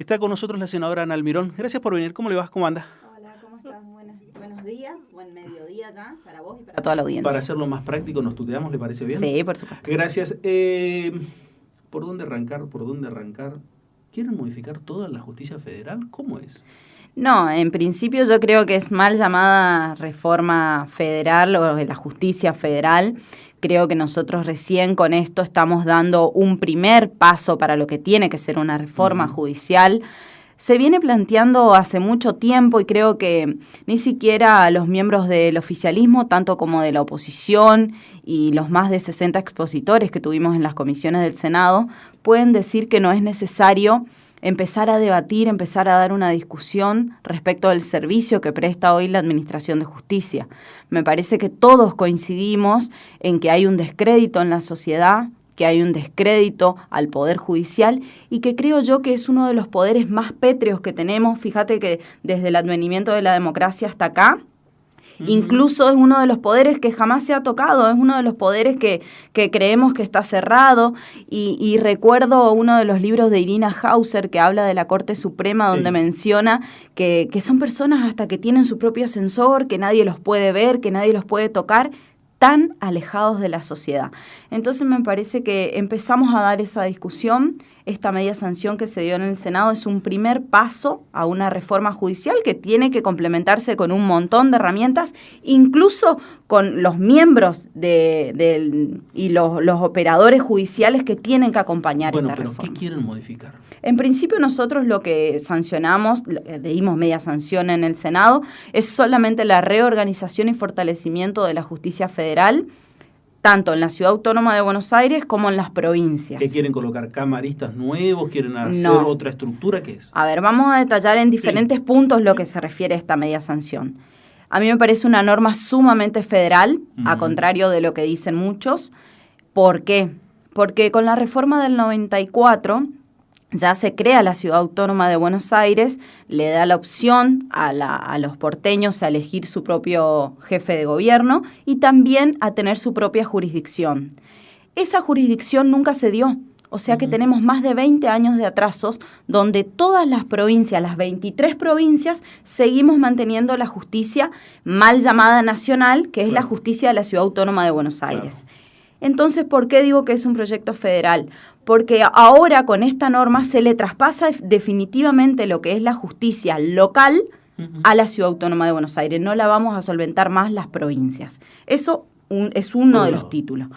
Está con nosotros la senadora Ana Almirón. Gracias por venir. ¿Cómo le vas? ¿Cómo anda? Hola, ¿cómo estás? Buenos días, buen mediodía ya para vos y para toda la audiencia. Para hacerlo más práctico, ¿nos tuteamos? ¿Le parece bien? Sí, por supuesto. Gracias. ¿Por dónde arrancar? ¿Quieren modificar toda la justicia federal? ¿Cómo es? No, en principio yo creo que es mal llamada reforma federal o de la justicia federal. Creo que nosotros recién con esto estamos dando un primer paso para lo que tiene que ser una reforma judicial. Se viene planteando hace mucho tiempo y creo que ni siquiera los miembros del oficialismo, tanto como de la oposición y los más de 60 expositores que tuvimos en las comisiones del Senado, pueden decir que no es necesario empezar a debatir, empezar a dar una discusión respecto del servicio que presta hoy la Administración de Justicia. Me parece que todos coincidimos en que hay un descrédito en la sociedad, que hay un descrédito al Poder Judicial y que creo yo que es uno de los poderes más pétreos que tenemos. Fíjate que desde el advenimiento de la democracia hasta acá, incluso es uno de los poderes que jamás se ha tocado, es uno de los poderes que creemos que está cerrado y recuerdo uno de los libros de Irina Hauser que habla de la Corte Suprema donde menciona que son personas hasta que tienen su propio ascensor, que nadie los puede ver, que nadie los puede tocar, tan alejados de la sociedad. Entonces me parece que empezamos a dar esa discusión. Esta media sanción que se dio en el Senado es un primer paso a una reforma judicial que tiene que complementarse con un montón de herramientas, incluso con los miembros y los operadores judiciales que tienen que acompañar esta reforma. Bueno, pero ¿qué quieren modificar? En principio nosotros lo que sancionamos, dimos media sanción en el Senado, es solamente la reorganización y fortalecimiento de la justicia federal, tanto en la Ciudad Autónoma de Buenos Aires como en las provincias. ¿Qué quieren colocar? ¿Camaristas nuevos? ¿Quieren hacer otra estructura? ¿Qué es? A ver, vamos a detallar en diferentes puntos lo que se refiere a esta media sanción. A mí me parece una norma sumamente federal, a contrario de lo que dicen muchos. ¿Por qué? Porque con la reforma del 94 ya se crea la Ciudad Autónoma de Buenos Aires, le da la opción a los porteños a elegir su propio jefe de gobierno y también a tener su propia jurisdicción. Esa jurisdicción nunca se dio, o sea que tenemos más de 20 años de atrasos donde todas las provincias, las 23 provincias, seguimos manteniendo la justicia mal llamada nacional, que es la justicia de la Ciudad Autónoma de Buenos Aires. Entonces, ¿por qué digo que es un proyecto federal? Porque ahora con esta norma se le traspasa definitivamente lo que es la justicia local a la Ciudad Autónoma de Buenos Aires. No la vamos a solventar más las provincias. Eso es uno de los títulos.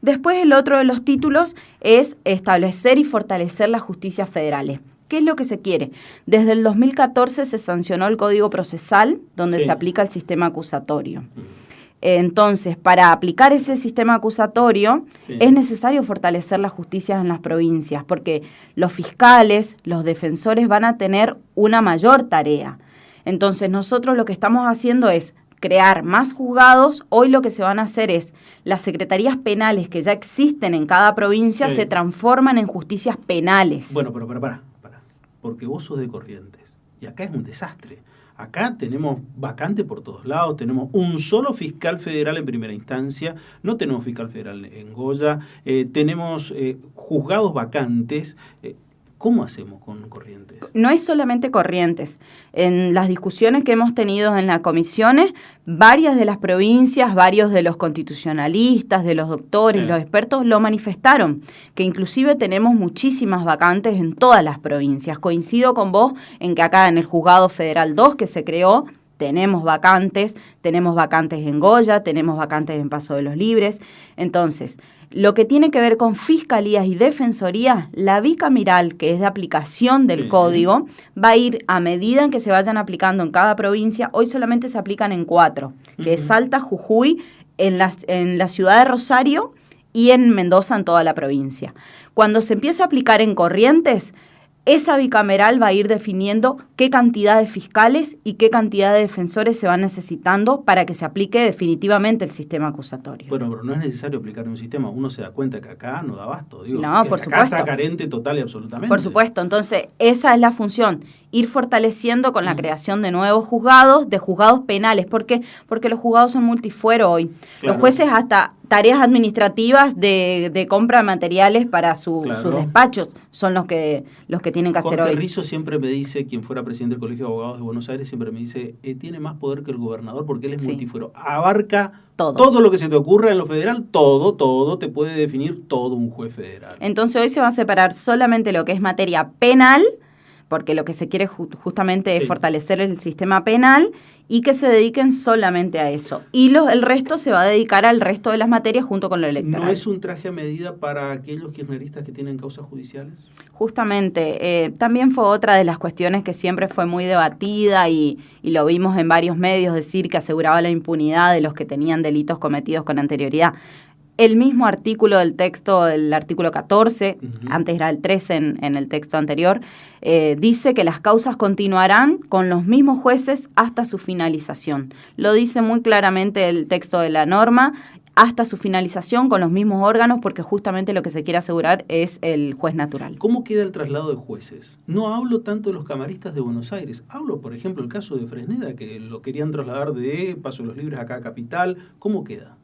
Después el otro de los títulos es establecer y fortalecer las justicias federales. ¿Qué es lo que se quiere? Desde el 2014 se sancionó el Código Procesal, donde se aplica el sistema acusatorio. Entonces, para aplicar ese sistema acusatorio es necesario fortalecer las justicias en las provincias, porque los fiscales, los defensores van a tener una mayor tarea. Entonces, nosotros lo que estamos haciendo es crear más juzgados. Hoy lo que se van a hacer es, las secretarías penales que ya existen en cada provincia se transforman en justicias penales. Bueno, pero para, porque vos sos de Corrientes y acá es un desastre. Acá tenemos vacante por todos lados, tenemos un solo fiscal federal en primera instancia, no tenemos fiscal federal en Goya, tenemos juzgados vacantes. ¿Cómo hacemos con Corrientes? No es solamente Corrientes. En las discusiones que hemos tenido en las comisiones, varias de las provincias, varios de los constitucionalistas, de los doctores, los expertos lo manifestaron, que inclusive tenemos muchísimas vacantes en todas las provincias. Coincido con vos en que acá en el Juzgado Federal 2 que se creó, tenemos vacantes en Goya, tenemos vacantes en Paso de los Libres. Entonces, lo que tiene que ver con fiscalías y defensorías, la bicameral, que es de aplicación del código, va a ir a medida en que se vayan aplicando en cada provincia. Hoy solamente se aplican en 4, que es Salta, Jujuy, en la ciudad de Rosario y en Mendoza, en toda la provincia. Cuando se empiece a aplicar en Corrientes, esa bicameral va a ir definiendo qué cantidad de fiscales y qué cantidad de defensores se van necesitando para que se aplique definitivamente el sistema acusatorio. Bueno, pero no es necesario aplicar un sistema. Uno se da cuenta que acá no da abasto. No, por supuesto. Acá está carente total y absolutamente. Por supuesto. Entonces, esa es la función. ir fortaleciendo con la creación de nuevos juzgados, de juzgados penales. ¿Por qué? Porque los juzgados son multifuero hoy. Claro. Los jueces hasta tareas administrativas de compra de materiales para sus despachos son los que tienen que hacer hoy. Jorge Rizzo siempre me dice, quien fuera presidente del Colegio de Abogados de Buenos Aires, siempre me dice, tiene más poder que el gobernador porque él es multifuero. Abarca todo lo que se te ocurra en lo federal, todo te puede definir todo un juez federal. Entonces hoy se va a separar solamente lo que es materia penal, porque lo que se quiere justamente es fortalecer el sistema penal y que se dediquen solamente a eso. Y el resto se va a dedicar al resto de las materias junto con lo electoral. ¿No es un traje a medida para aquellos kirchneristas que tienen causas judiciales? Justamente, también fue otra de las cuestiones que siempre fue muy debatida y lo vimos en varios medios decir que aseguraba la impunidad de los que tenían delitos cometidos con anterioridad. El mismo artículo del texto, el artículo 14, antes era el 13 en el texto anterior, dice que las causas continuarán con los mismos jueces hasta su finalización. Lo dice muy claramente el texto de la norma, hasta su finalización con los mismos órganos, porque justamente lo que se quiere asegurar es el juez natural. ¿Cómo queda el traslado de jueces? No hablo tanto de los camaristas de Buenos Aires, hablo, por ejemplo, el caso de Fresneda, que lo querían trasladar de Paso de los Libres acá a Capital. ¿Cómo queda?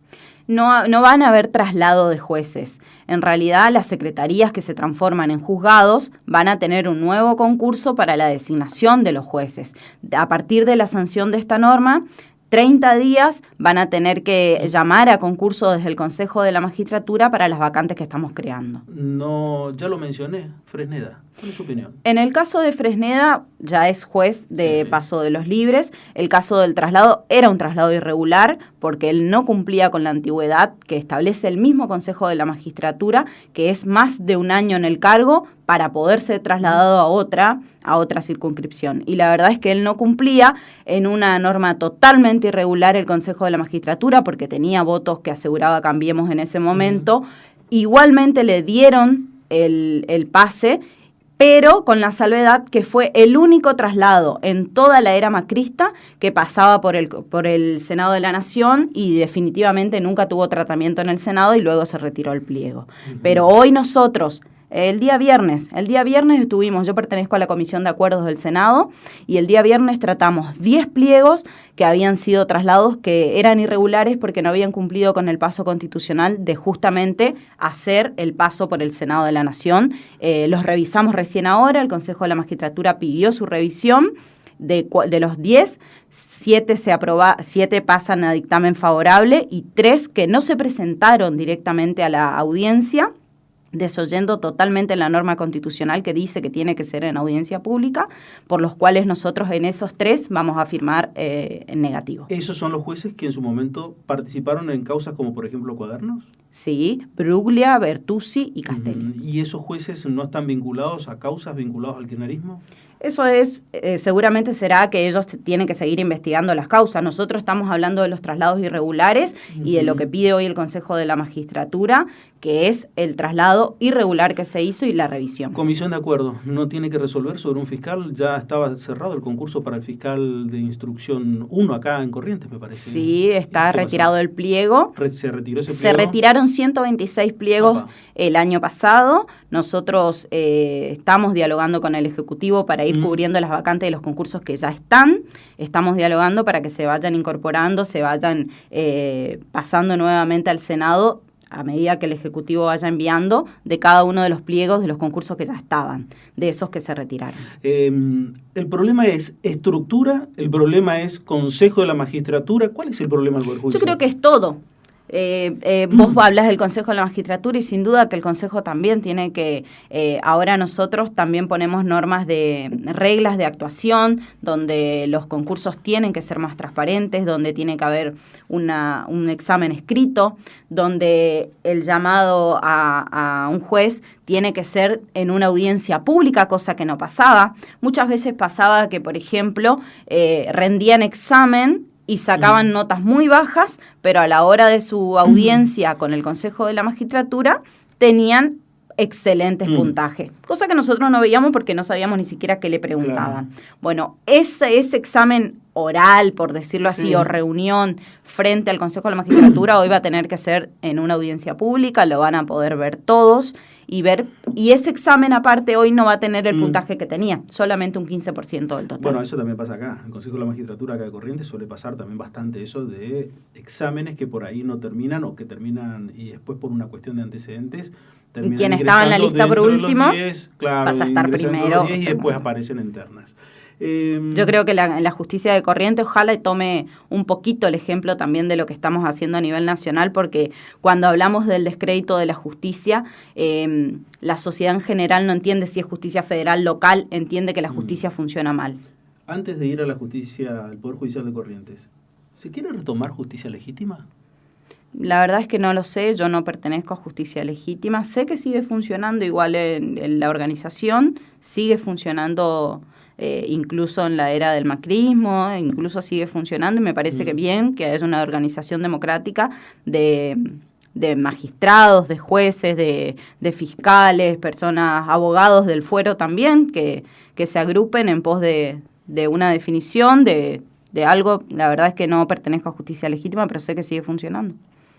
No van a haber traslado de jueces. En realidad, las secretarías que se transforman en juzgados van a tener un nuevo concurso para la designación de los jueces. A partir de la sanción de esta norma, 30 días van a tener que llamar a concurso desde el Consejo de la Magistratura para las vacantes que estamos creando. No, ya lo mencioné, Fresneda. ¿Cuál es su opinión? En el caso de Fresneda, ya es juez de Paso de los Libres. El caso del traslado era un traslado irregular porque él no cumplía con la antigüedad que establece el mismo Consejo de la Magistratura, que es más de un año en el cargo para poder ser trasladado a otra circunscripción. Y la verdad es que él no cumplía en una norma totalmente irregular el Consejo de la Magistratura porque tenía votos que aseguraba Cambiemos en ese momento. Igualmente le dieron el pase, pero con la salvedad que fue el único traslado en toda la era macrista que pasaba por el Senado de la Nación y definitivamente nunca tuvo tratamiento en el Senado y luego se retiró el pliego. Pero hoy nosotros, el día viernes estuvimos, yo pertenezco a la Comisión de Acuerdos del Senado, y el día viernes tratamos 10 pliegos que habían sido traslados que eran irregulares porque no habían cumplido con el paso constitucional de justamente hacer el paso por el Senado de la Nación. Los revisamos recién ahora, el Consejo de la Magistratura pidió su revisión. De los 10, 7 pasan a dictamen favorable y 3 que no se presentaron directamente a la audiencia, desoyendo totalmente la norma constitucional que dice que tiene que ser en audiencia pública, por los cuales nosotros en esos 3 vamos a firmar en negativo. ¿Esos son los jueces que en su momento participaron en causas como, por ejemplo, Cuadernos? Sí, Bruglia, Bertuzzi y Castelli. ¿Y esos jueces no están vinculados a causas vinculadas al kirchnerismo? Eso es, seguramente será que ellos tienen que seguir investigando las causas. Nosotros estamos hablando de los traslados irregulares y de lo que pide hoy el Consejo de la Magistratura, que es el traslado irregular que se hizo y la revisión. Comisión de Acuerdo, ¿no tiene que resolver sobre un fiscal? Ya estaba cerrado el concurso para el fiscal de instrucción 1 acá en Corrientes, me parece. Sí, está retirado el pliego. ¿Se retiró ese pliego? Se retiraron 126 pliegos el año pasado. Nosotros estamos dialogando con el Ejecutivo para ir cubriendo las vacantes de los concursos que ya están. Estamos dialogando para que se vayan incorporando, se vayan pasando nuevamente al Senado a medida que el Ejecutivo vaya enviando de cada uno de los pliegos de los concursos que ya estaban, de esos que se retiraron. El problema es estructura, el problema es Consejo de la Magistratura. ¿Cuál es el problema del Poder Judicial? Yo creo que es todo. Vos hablas del Consejo de la Magistratura y sin duda que el Consejo también tiene que, ahora nosotros también ponemos normas de reglas de actuación, donde los concursos tienen que ser más transparentes, donde tiene que haber un examen escrito, donde el llamado a un juez tiene que ser en una audiencia pública, cosa que no pasaba. Muchas veces pasaba que, por ejemplo, rendían examen y sacaban notas muy bajas, pero a la hora de su audiencia con el Consejo de la Magistratura tenían excelentes puntajes, cosa que nosotros no veíamos porque no sabíamos ni siquiera qué le preguntaban. Claro. Bueno, ese examen oral, por decirlo así, o reunión frente al Consejo de la Magistratura hoy va a tener que ser en una audiencia pública, lo van a poder ver todos y ver, y ese examen aparte hoy no va a tener el puntaje que tenía, solamente un 15% del total. Bueno, eso también pasa acá. En el Consejo de la Magistratura acá de Corrientes suele pasar también bastante eso de exámenes que por ahí no terminan o que terminan y después por una cuestión de antecedentes terminan quien estaba en la lista por último 10, claro, pasa a estar primero. 10 y después aparecen en ternas. Yo creo que en la justicia de Corrientes ojalá tome un poquito el ejemplo también de lo que estamos haciendo a nivel nacional, porque cuando hablamos del descrédito de la justicia, la sociedad en general no entiende si es justicia federal, local, entiende que la justicia funciona mal. Antes de ir a la justicia, al Poder Judicial de Corrientes, ¿se quiere retomar justicia legítima? La verdad es que no lo sé, yo no pertenezco a Justicia Legítima, sé que sigue funcionando igual en la organización, sigue funcionando incluso en la era del macrismo, incluso sigue funcionando y me parece que bien, que haya una organización democrática de magistrados, de jueces, de fiscales, personas, abogados del fuero también, que se agrupen en pos de una definición de algo. La verdad es que no pertenezco a Justicia Legítima, pero sé que sigue funcionando.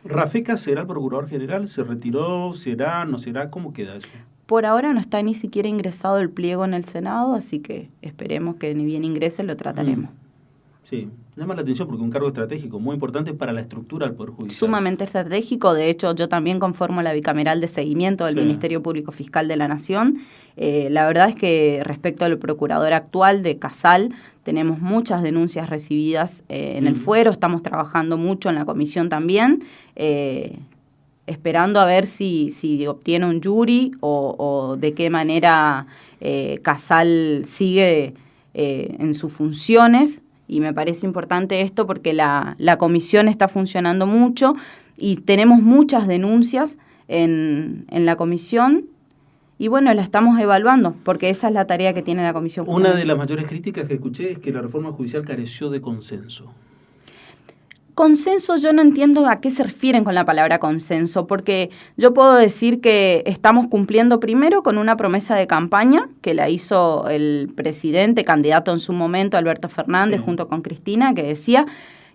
¿Rafecas será el Procurador General? ¿Se retiró? ¿Será? ¿No será? ¿Cómo queda eso? Por ahora no está ni siquiera ingresado el pliego en el Senado, así que esperemos que ni bien ingrese, lo trataremos. Sí, llama la atención porque un cargo estratégico muy importante para la estructura del Poder Judicial. Sumamente estratégico, de hecho yo también conformo la bicameral de seguimiento del Ministerio Público Fiscal de la Nación. La verdad es que respecto al procurador actual de Casal, tenemos muchas denuncias recibidas en el fuero, estamos trabajando mucho en la comisión también, esperando a ver si obtiene un jury o de qué manera Casal sigue en sus funciones. Y me parece importante esto porque la comisión está funcionando mucho y tenemos muchas denuncias en la comisión y bueno, la estamos evaluando porque esa es la tarea que tiene la comisión. Una de las mayores críticas que escuché es que la reforma judicial careció de consenso. Consenso, yo no entiendo a qué se refieren con la palabra consenso, porque yo puedo decir que estamos cumpliendo primero con una promesa de campaña que la hizo el presidente, candidato en su momento, Alberto Fernández, junto con Cristina, que decía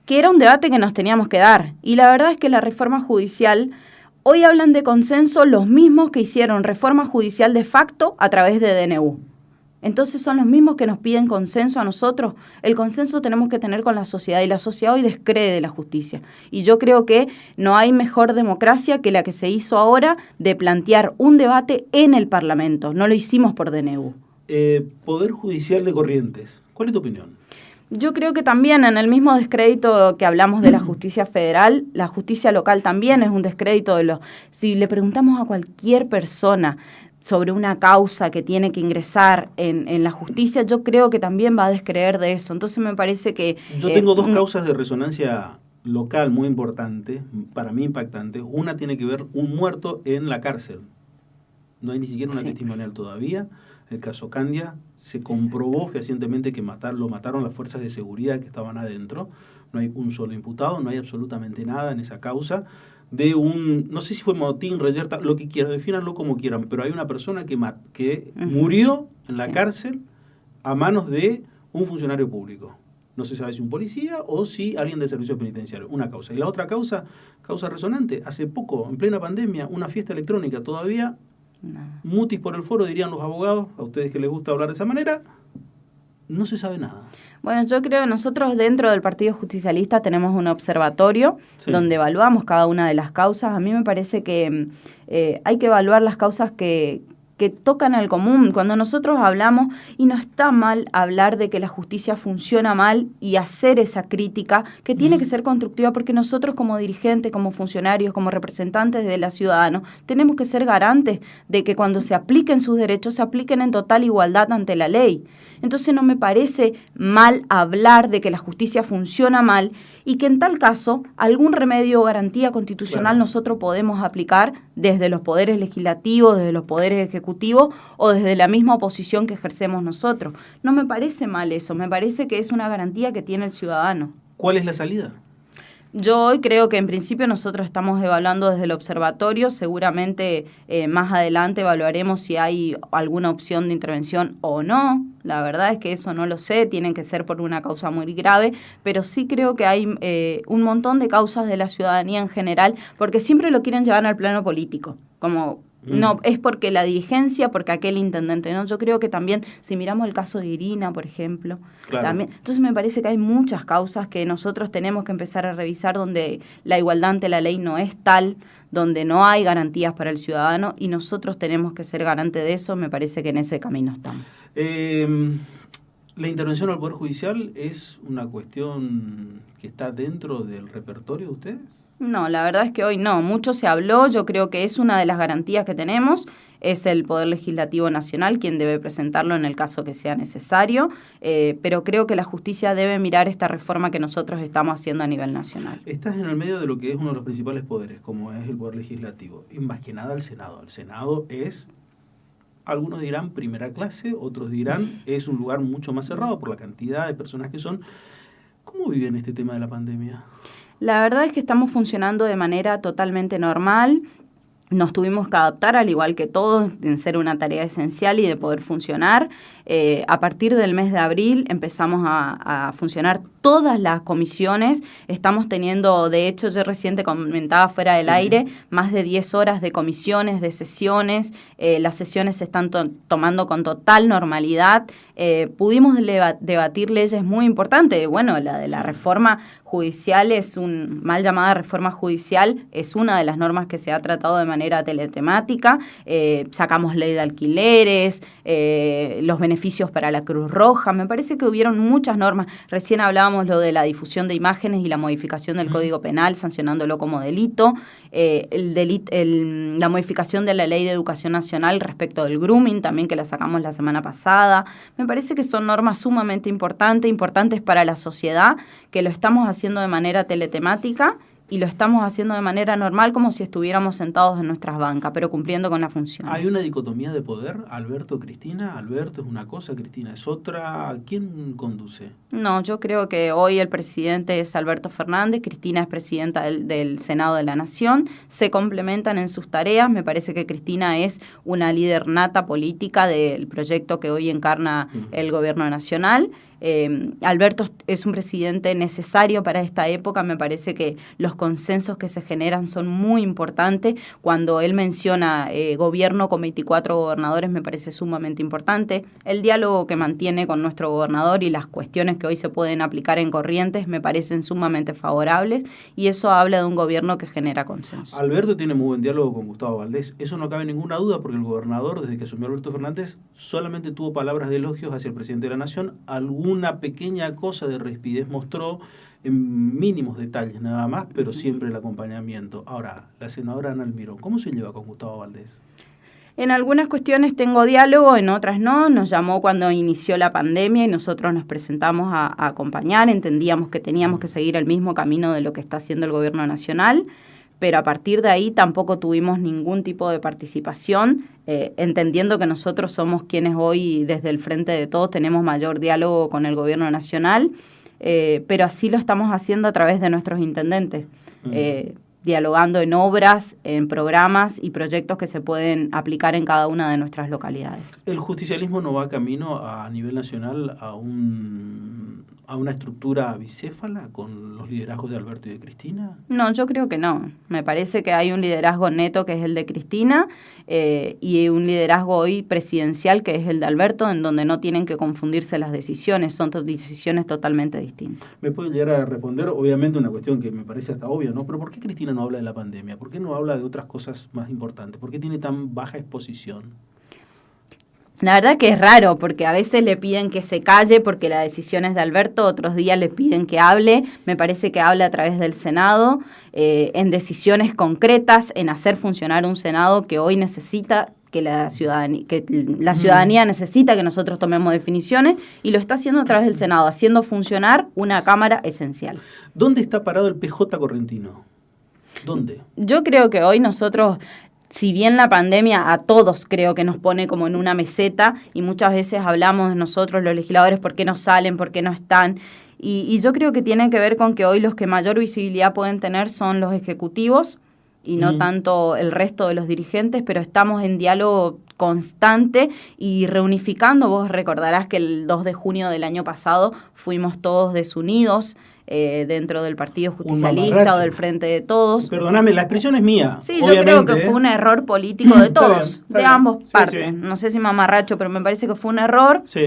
que era un debate que nos teníamos que dar. Y la verdad es que la reforma judicial, hoy hablan de consenso los mismos que hicieron reforma judicial de facto a través de DNU. Entonces son los mismos que nos piden consenso a nosotros. El consenso tenemos que tener con la sociedad y la sociedad hoy descree de la justicia. Y yo creo que no hay mejor democracia que la que se hizo ahora de plantear un debate en el Parlamento. No lo hicimos por DNU. Poder Judicial de Corrientes, ¿cuál es tu opinión? Yo creo que también en el mismo descrédito que hablamos de la justicia federal, la justicia local también es un descrédito de los... Si le preguntamos a cualquier persona sobre una causa que tiene que ingresar en la justicia, yo creo que también va a descreer de eso. Entonces me parece que... Yo tengo dos causas de resonancia local muy importantes, para mí impactantes. Una tiene que ver un muerto en la cárcel. No hay ni siquiera una testimonial todavía. El caso Candia se comprobó fehacientemente que lo mataron las fuerzas de seguridad que estaban adentro. No hay un solo imputado, no hay absolutamente nada en esa causa. De no sé si fue motín, reyerta, lo que quieran, defínanlo como quieran, pero hay una persona que murió en la cárcel a manos de un funcionario público. No se sabe si un policía o si alguien de servicios penitenciarios. Una causa. Y la otra causa resonante, hace poco, en plena pandemia, una fiesta electrónica todavía, mutis por el foro, dirían los abogados, a ustedes que les gusta hablar de esa manera, no se sabe nada. Bueno, yo creo que nosotros dentro del Partido Justicialista tenemos un observatorio donde evaluamos cada una de las causas. A mí me parece que hay que evaluar las causas que tocan al común. Cuando nosotros hablamos, y no está mal hablar de que la justicia funciona mal y hacer esa crítica, que tiene que ser constructiva, porque nosotros como dirigentes, como funcionarios, como representantes de los ciudadanos, tenemos que ser garantes de que cuando se apliquen sus derechos, se apliquen en total igualdad ante la ley. Entonces no me parece mal hablar de que la justicia funciona mal y que en tal caso algún remedio o garantía constitucional nosotros podemos aplicar desde los poderes legislativos, desde los poderes ejecutivos o desde la misma oposición que ejercemos nosotros. No me parece mal eso, me parece que es una garantía que tiene el ciudadano. ¿Cuál es la salida? Yo hoy creo que en principio nosotros estamos evaluando desde el observatorio, seguramente más adelante evaluaremos si hay alguna opción de intervención o no. La verdad es que eso no lo sé, tienen que ser por una causa muy grave, pero sí creo que hay un montón de causas de la ciudadanía en general, porque siempre lo quieren llevar al plano político, como No, es porque la dirigencia, porque aquel intendente, ¿no? Yo creo que también, si miramos el caso de Irina, por ejemplo, Claro. también, entonces me parece que hay muchas causas que nosotros tenemos que empezar a revisar donde la igualdad ante la ley no es tal, donde no hay garantías para el ciudadano y nosotros tenemos que ser garantes de eso. Me parece que en ese camino estamos. ¿La intervención al Poder Judicial es una cuestión que está dentro del repertorio de ustedes? No, la verdad es que hoy no. Mucho se habló, yo creo que es una de las garantías que tenemos. Es el Poder Legislativo Nacional quien debe presentarlo en el caso que sea necesario, pero creo que la justicia debe mirar esta reforma que nosotros estamos haciendo a nivel nacional. Estás en el medio de lo que es uno de los principales poderes, como es el Poder Legislativo, y más que nada el Senado. El Senado es, algunos dirán primera clase, otros dirán es un lugar mucho más cerrado por la cantidad de personas que son. ¿Cómo viven este tema de la pandemia? La verdad es que estamos funcionando de manera totalmente normal. Nos tuvimos que adaptar, al igual que todos, en ser una tarea esencial y de poder funcionar. A partir del mes de abril empezamos a funcionar todas las comisiones. Estamos teniendo, de hecho, yo recién te comentaba fuera del aire, más de 10 horas de comisiones, de sesiones. Las sesiones se están tomando con total normalidad. Pudimos debatir leyes muy importantes. Bueno, la de la reforma judicial mal llamada reforma judicial, es una de las normas que se ha tratado de manera teletemática. Sacamos ley de alquileres, los beneficios para la Cruz Roja. Me parece que hubieron muchas normas. Recién hablábamos lo de la difusión de imágenes y la modificación del Código Penal, sancionándolo como delito. La modificación de la Ley de Educación Nacional respecto del grooming, también, que la sacamos la semana pasada. Me parece que son normas sumamente importantes para la sociedad, que lo estamos haciendo de manera teletemática y lo estamos haciendo de manera normal, como si estuviéramos sentados en nuestras bancas, pero cumpliendo con la función. ¿Hay una dicotomía de poder? ¿Alberto, Cristina? ¿Alberto es una cosa, Cristina es otra? ¿Quién conduce? No, yo creo que hoy el presidente es Alberto Fernández, Cristina es presidenta del Senado de la Nación, se complementan en sus tareas. Me parece que Cristina es una líder nata política del proyecto que hoy encarna el gobierno nacional. Alberto es un presidente necesario para esta época. Me parece que los consensos que se generan son muy importantes. Cuando él menciona gobierno con 24 gobernadores, me parece sumamente importante. El diálogo que mantiene con nuestro gobernador y las cuestiones que hoy se pueden aplicar en Corrientes me parecen sumamente favorables, y eso habla de un gobierno que genera consenso. Alberto tiene muy buen diálogo con Gustavo Valdés. Eso no cabe ninguna duda, porque el gobernador, desde que asumió Alberto Fernández, solamente tuvo palabras de elogios hacia el presidente de la Nación. Una pequeña cosa de rispidez mostró, en mínimos detalles nada más, pero siempre el acompañamiento. Ahora, la senadora Ana Almirón, ¿cómo se lleva con Gustavo Valdés? En algunas cuestiones tengo diálogo, en otras no. Nos llamó cuando inició la pandemia y nosotros nos presentamos a acompañar. Entendíamos que teníamos que seguir el mismo camino de lo que está haciendo el gobierno nacional, pero a partir de ahí tampoco tuvimos ningún tipo de participación, entendiendo que nosotros somos quienes hoy, desde el Frente de Todos, tenemos mayor diálogo con el gobierno nacional, pero así lo estamos haciendo a través de nuestros intendentes, dialogando en obras, en programas y proyectos que se pueden aplicar en cada una de nuestras localidades. ¿El justicialismo no va camino a nivel nacional a una estructura bicéfala con los liderazgos de Alberto y de Cristina? No, yo creo que no. Me parece que hay un liderazgo neto que es el de Cristina y un liderazgo hoy presidencial que es el de Alberto, en donde no tienen que confundirse las decisiones, son decisiones totalmente distintas. Me puede llegar a responder, obviamente, una cuestión que me parece hasta obvia, ¿no? Pero ¿por qué Cristina no habla de la pandemia? ¿Por qué no habla de otras cosas más importantes? ¿Por qué tiene tan baja exposición? La verdad que es raro, porque a veces le piden que se calle porque la decisión es de Alberto, otros días le piden que hable. Me parece que hable a través del Senado, en decisiones concretas, en hacer funcionar un Senado que hoy necesita que la ciudadanía necesita que nosotros tomemos definiciones, y lo está haciendo a través del Senado, haciendo funcionar una Cámara esencial. ¿Dónde está parado el PJ correntino? ¿Dónde? Yo creo que hoy nosotros, si bien la pandemia a todos creo que nos pone como en una meseta, y muchas veces hablamos de nosotros los legisladores, por qué no salen, por qué no están, y yo creo que tiene que ver con que hoy los que mayor visibilidad pueden tener son los ejecutivos y no tanto el resto de los dirigentes, pero estamos en diálogo constante y reunificando. Vos recordarás que el 2 de junio del año pasado fuimos todos desunidos, dentro del Partido Justicialista o del Frente de Todos. Perdóname, la expresión es mía. Sí, yo creo que fue un error político de todos, de ambos partes. Sí. No sé si mamarracho, pero me parece que fue un error. Sí.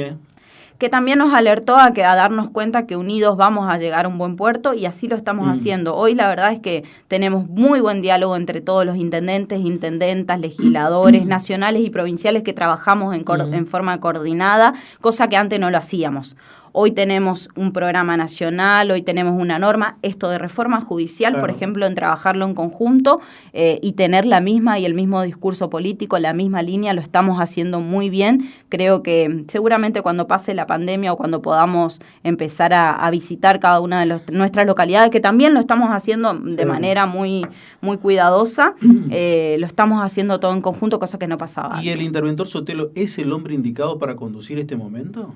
Que también nos alertó a darnos cuenta que unidos vamos a llegar a un buen puerto, y así lo estamos haciendo. Hoy la verdad es que tenemos muy buen diálogo entre todos los intendentes, intendentas, legisladores nacionales y provinciales que trabajamos en forma coordinada, cosa que antes no lo hacíamos. Hoy tenemos un programa nacional, hoy tenemos una norma, esto de reforma judicial, claro, por ejemplo, en trabajarlo en conjunto y tener la misma y el mismo discurso político, la misma línea, lo estamos haciendo muy bien. Creo que seguramente cuando pase la pandemia o cuando podamos empezar a visitar cada una de nuestras localidades, que también lo estamos haciendo de manera muy, muy cuidadosa, lo estamos haciendo todo en conjunto, cosa que no pasaba antes. ¿Y el interventor Sotelo es el hombre indicado para conducir este momento?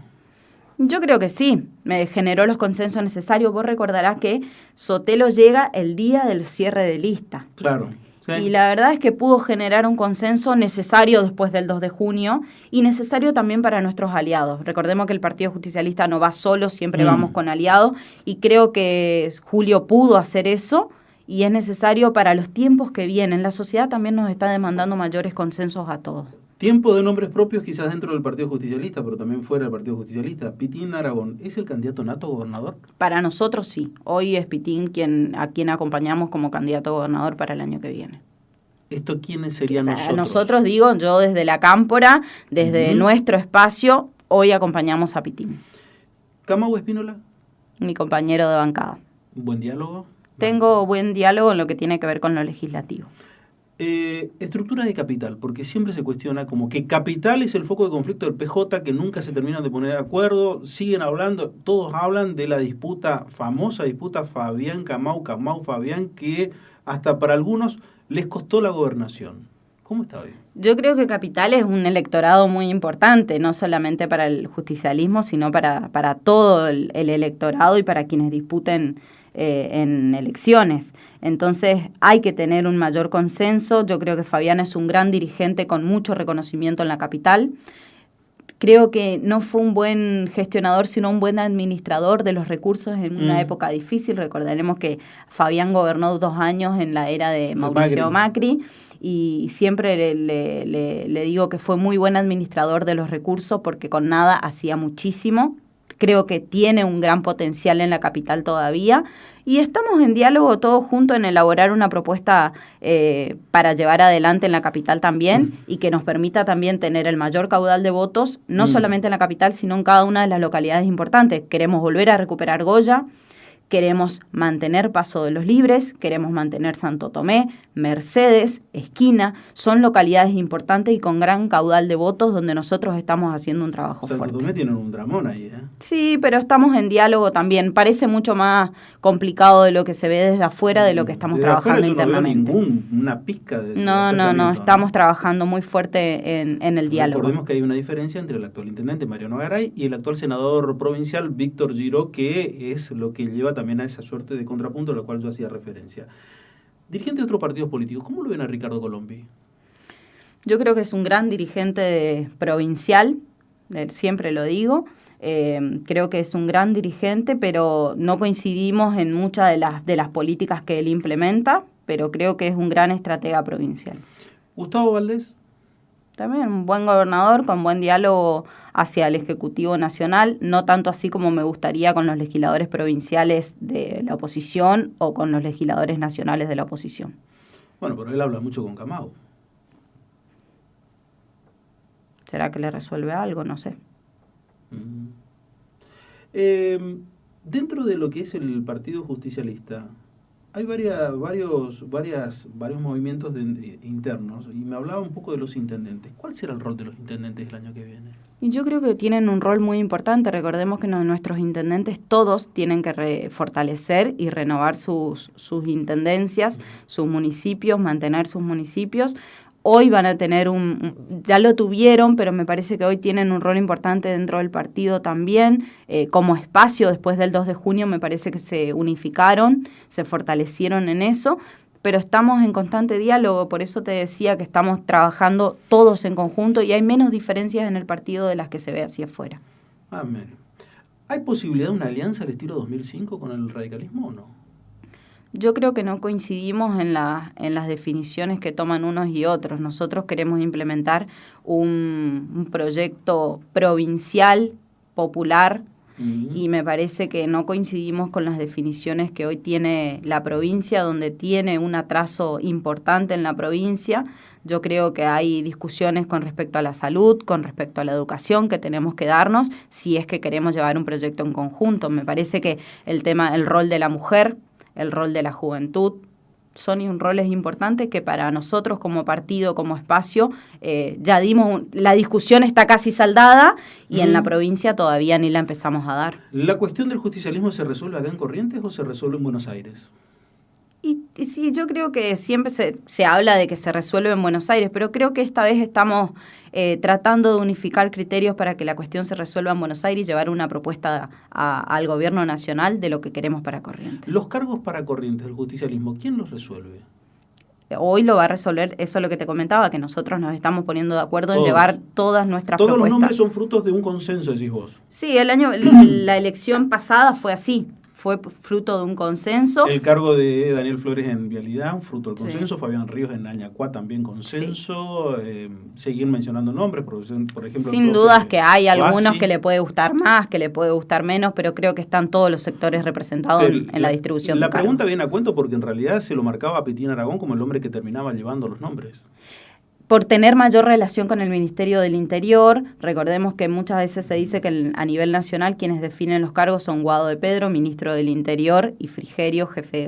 Yo creo que sí, me generó los consensos necesarios. Vos recordarás que Sotelo llega el día del cierre de lista. Claro. Sí. Y la verdad es que pudo generar un consenso necesario después del 2 de junio y necesario también para nuestros aliados. Recordemos que el Partido Justicialista no va solo, siempre vamos con aliados, y creo que Julio pudo hacer eso y es necesario para los tiempos que vienen. La sociedad también nos está demandando mayores consensos a todos. Tiempo de nombres propios quizás dentro del Partido Justicialista, pero también fuera del Partido Justicialista. Pitín Aragón, ¿es el candidato nato a gobernador? Para nosotros sí. Hoy es Pitín a quien acompañamos como candidato a gobernador para el año que viene. ¿Esto quiénes serían nosotros? Para nosotros, digo, yo desde la Cámpora, desde nuestro espacio, hoy acompañamos a Pitín. ¿Camau Espínola? Mi compañero de bancada. ¿Buen diálogo? Tengo buen diálogo en lo que tiene que ver con lo legislativo. Estructura de capital, porque siempre se cuestiona como que capital es el foco de conflicto del PJ, que nunca se terminan de poner de acuerdo, siguen hablando, todos hablan de la famosa disputa Fabián-Camau, Camau-Fabián, que hasta para algunos les costó la gobernación. ¿Cómo está hoy? Yo creo que capital es un electorado muy importante, no solamente para el justicialismo, sino para todo el electorado y para quienes disputen en elecciones. Entonces hay que tener un mayor consenso. Yo creo que Fabián es un gran dirigente con mucho reconocimiento en la capital. Creo que no fue un buen gestionador, sino un buen administrador de los recursos en una época difícil. Recordaremos que Fabián gobernó 2 años en la era de Mauricio Macri y siempre le digo que fue muy buen administrador de los recursos porque con nada hacía muchísimo. Creo que tiene un gran potencial en la capital todavía y estamos en diálogo todos juntos en elaborar una propuesta para llevar adelante en la capital también y que nos permita también tener el mayor caudal de votos, no solamente en la capital, sino en cada una de las localidades importantes. Queremos volver a recuperar Goya, queremos mantener Paso de los Libres, queremos mantener Santo Tomé, Mercedes, Esquina, son localidades importantes y con gran caudal de votos donde nosotros estamos haciendo un trabajo fuerte. Santo Tomé tienen un dramón ahí, ¿eh? Sí, pero estamos en diálogo también. Parece mucho más complicado de lo que se ve desde afuera, de lo que estamos trabajando internamente. No veo una pizca de No, estamos trabajando muy fuerte en el diálogo. Recordemos que hay una diferencia entre el actual intendente Mariano Garay y el actual senador provincial Víctor Giró, que es lo que lleva también a esa suerte de contrapunto a la cual yo hacía referencia. Dirigente de otros partidos políticos, ¿cómo lo ven a Ricardo Colombi? Yo creo que es un gran dirigente provincial, siempre lo digo. Creo que es un gran dirigente, pero no coincidimos en muchas de las políticas que él implementa, pero creo que es un gran estratega provincial. ¿Gustavo Valdés? También un buen gobernador con buen diálogo hacia el Ejecutivo Nacional, no tanto así como me gustaría con los legisladores provinciales de la oposición o con los legisladores nacionales de la oposición. Bueno, pero él habla mucho con Camau. ¿Será que le resuelve algo? No sé. Dentro de lo que es el Partido Justicialista, hay varios movimientos internos, y me hablaba un poco de los intendentes. ¿Cuál será el rol de los intendentes el año que viene? Y yo creo que tienen un rol muy importante. Recordemos que nuestros intendentes todos tienen que fortalecer y renovar sus intendencias, sus municipios, mantener sus municipios. Hoy van a tener ya lo tuvieron, pero me parece que hoy tienen un rol importante dentro del partido también. Como espacio, después del 2 de junio, me parece que se unificaron, se fortalecieron en eso, pero estamos en constante diálogo, por eso te decía que estamos trabajando todos en conjunto y hay menos diferencias en el partido de las que se ve hacia afuera. Amén. ¿Hay posibilidad de una alianza al estilo 2005 con el radicalismo o no? Yo creo que no coincidimos en las definiciones que toman unos y otros. Nosotros queremos implementar un proyecto provincial, popular, y me parece que no coincidimos con las definiciones que hoy tiene la provincia, donde tiene un atraso importante en la provincia. Yo creo que hay discusiones con respecto a la salud, con respecto a la educación que tenemos que darnos si es que queremos llevar un proyecto en conjunto. Me parece que el rol de la mujer, el rol de la juventud, son roles importantes que para nosotros como partido, como espacio, ya dimos, la discusión está casi saldada y en la provincia todavía ni la empezamos a dar. ¿La cuestión del justicialismo se resuelve acá en Corrientes o se resuelve en Buenos Aires? Y sí, yo creo que siempre se habla de que se resuelve en Buenos Aires, pero creo que esta vez estamos tratando de unificar criterios para que la cuestión se resuelva en Buenos Aires y llevar una propuesta al gobierno nacional de lo que queremos para Corrientes. Los cargos para Corrientes del justicialismo, ¿quién los resuelve? Hoy lo va a resolver, eso es lo que te comentaba, que nosotros nos estamos poniendo de acuerdo en llevar todas nuestras propuestas. Todos los nombres son frutos de un consenso, decís vos. Sí, la elección pasada fue así. Fue fruto de un consenso. El cargo de Daniel Flores en Vialidad, fruto del consenso. Sí. Fabián Ríos en Añacuá, también consenso. Sí. Seguir mencionando nombres, por ejemplo. Sin dudas que hay algunos que le puede gustar más, que le puede gustar menos, pero creo que están todos los sectores representados en la distribución. La pregunta viene a cuento porque en realidad se lo marcaba a Petín Aragón como el hombre que terminaba llevando los nombres. Por tener mayor relación con el Ministerio del Interior. Recordemos que muchas veces se dice que a nivel nacional quienes definen los cargos son Guado de Pedro, ministro del Interior, y Frigerio, jefe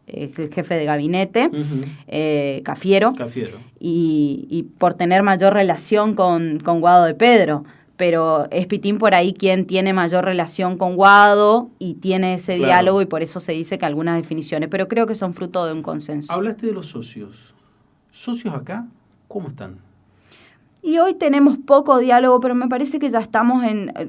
de gabinete, Cafiero. Y por tener mayor relación con Guado de Pedro. Pero es Pitín por ahí quien tiene mayor relación con Guado y tiene ese diálogo, y por eso se dice que algunas definiciones, pero creo que son fruto de un consenso. Hablaste de los socios. ¿Socios acá? ¿Cómo están? Y hoy tenemos poco diálogo, pero me parece que ya estamos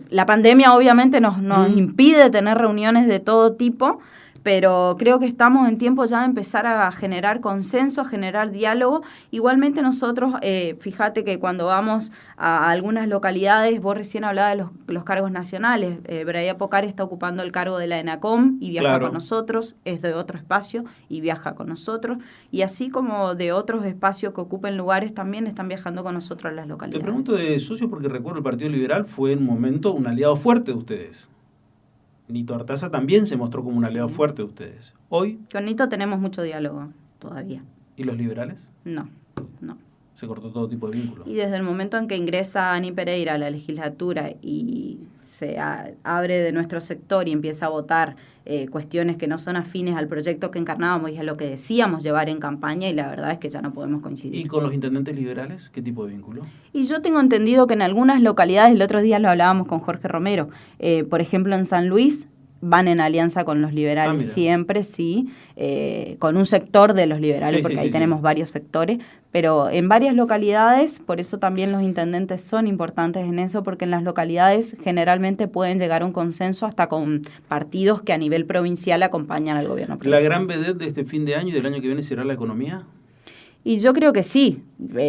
la pandemia obviamente nos impide tener reuniones de todo tipo, pero creo que estamos en tiempo ya de empezar a generar consenso, a generar diálogo. Igualmente nosotros, fíjate que cuando vamos a algunas localidades, vos recién hablabas de los cargos nacionales, Braía Pocar está ocupando el cargo de la ENACOM y viaja con nosotros, es de otro espacio y viaja con nosotros, y así como de otros espacios que ocupen lugares también están viajando con nosotros a las localidades. Te pregunto de socios porque recuerdo el Partido Liberal fue en un momento un aliado fuerte de ustedes. Nito Artaza también se mostró como un aliado fuerte de ustedes. Hoy... Con Nito tenemos mucho diálogo todavía. ¿Y los liberales? No. Se cortó todo tipo de vínculos. Y desde el momento en que ingresa Ani Pereira a la legislatura y se abre de nuestro sector y empieza a votar cuestiones que no son afines al proyecto que encarnábamos y a lo que decíamos llevar en campaña, y la verdad es que ya no podemos coincidir. ¿Y con los intendentes liberales qué tipo de vínculo? Y yo tengo entendido que en algunas localidades, el otro día lo hablábamos con Jorge Romero, por ejemplo en San Luis, van en alianza con los liberales siempre, sí, con un sector de los liberales, porque ahí tenemos varios sectores, pero en varias localidades, por eso también los intendentes son importantes en eso, porque en las localidades generalmente pueden llegar a un consenso hasta con partidos que a nivel provincial acompañan al gobierno provincial. ¿La gran vedette de este fin de año y del año que viene será la economía? Y yo creo que sí.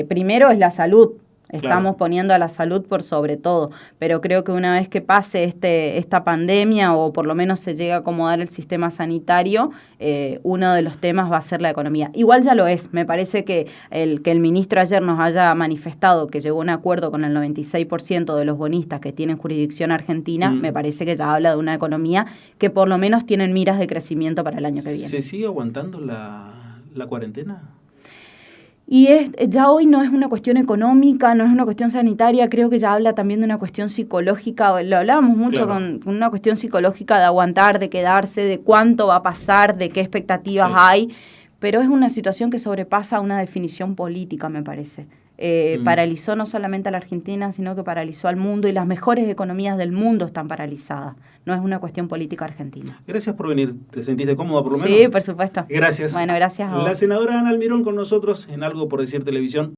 Primero es la salud. Estamos poniendo a la salud por sobre todo, pero creo que una vez que pase esta pandemia, o por lo menos se llegue a acomodar el sistema sanitario, uno de los temas va a ser la economía. Igual ya lo es. Me parece que el ministro ayer nos haya manifestado que llegó a un acuerdo con el 96% de los bonistas que tienen jurisdicción argentina, me parece que ya habla de una economía que por lo menos tienen miras de crecimiento para el año que viene. ¿Se sigue aguantando la cuarentena? Y ya hoy no es una cuestión económica, no es una cuestión sanitaria, creo que ya habla también de una cuestión psicológica. Lo hablábamos mucho con una cuestión psicológica de aguantar, de quedarse, de cuánto va a pasar, de qué expectativas hay, pero es una situación que sobrepasa una definición política, me parece. Paralizó no solamente a la Argentina, sino que paralizó al mundo, y las mejores economías del mundo están paralizadas. No es una cuestión política argentina. Gracias por venir. ¿Te sentiste cómoda por lo menos? Sí, por supuesto. Gracias. Bueno, gracias a vos. La senadora Ana Almirón con nosotros en Algo por Decir Televisión.